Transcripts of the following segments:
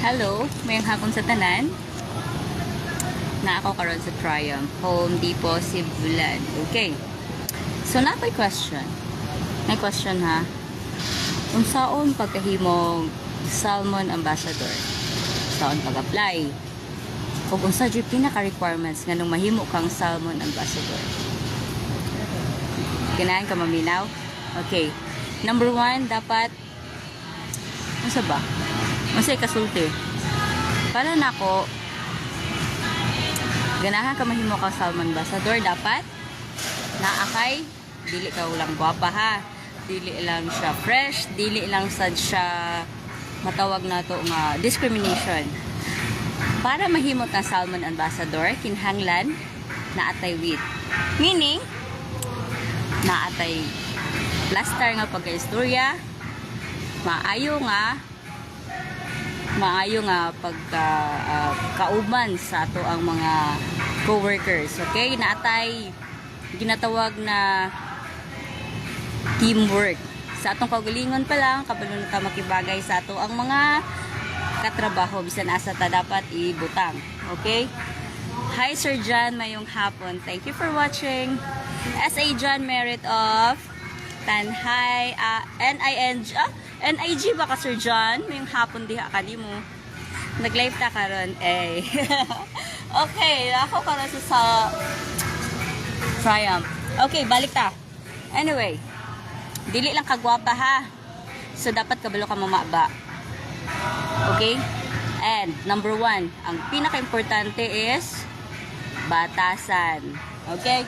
Hello, mayang hapon sa tanan. Na ako karon sa Triumph, Home Depot, Sibulan. Okay. So na may question. May question ha. Kung saan pagkahimong Salmon Ambassador? Saan pag-apply? O kung sa dyan pinaka-requirements nga nung mahimo kang Salmon Ambassador? Kinahan ka maminaw? Okay. Number 1, dapat ano ba? Masay kasulti. Para na ako, ganahan ka mahimo ka Salmon Ambassador, dapat naakay, dili ka ulang gwapa ha. Dili lang siya fresh, dili lang sad siya matawag na to nga discrimination. Para mahimo ta Salmon Ambassador, kinhanglan na atay wit. Meaning, na atay plaster nga pagka-istorya, maayo nga kauban sa ato ang mga co-workers. Okay? Naatay ginatawag na teamwork. Sa atong kaugalingon pa lang, kabalo na ta makibagay sa ato ang mga katrabaho. Bisan asa ta dapat ibutang. Okay? Hi Sir John, mayong hapon. Thank you for watching. SA John Merit of Tanhay, NIG ba ka Sir John? Mayong hapon diha ka di mo. Nag-live ta karon eh. Okay, ako karon sa Triumph. Okay, balik ta. Anyway, dili lang kagwapa ha. So dapat kabalo ka mamaba. Okay? And number 1, ang pinaka-importante is batasan. Okay?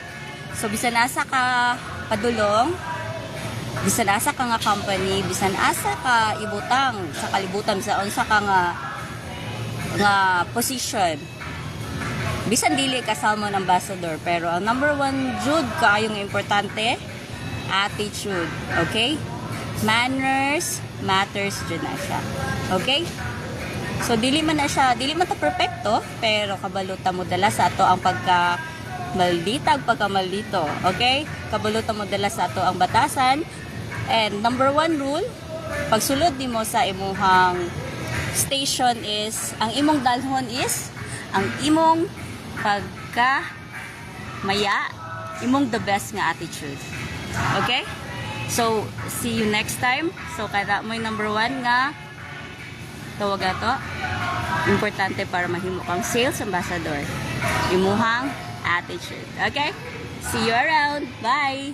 So bisan asa ka padulong, bisan asa ka nga company, bisan asa ka ibutang sa kalibutan sa unsa ka nga position, bisan dili ka Salmon Ambassador, pero ang number 1 jud kaayong importante, attitude. Okay? Manners matters jud na siya. Okay? So dili man ta perfecto, pero kabaluta mo dala sa ato ang pagkamaldito. Okay? Kabaluta mo dala sa ato ang batasan. And number 1 rule, pagsulod nimo sa imong station is, ang imong dalhon is, ang imong pagkamaya, imong the best nga attitude. Okay? So, see you next time. So, kada mo'y number 1 nga, tawag na to, importante para mahimo kang sales ambassador. Imuhang attitude. Okay? See you around. Bye!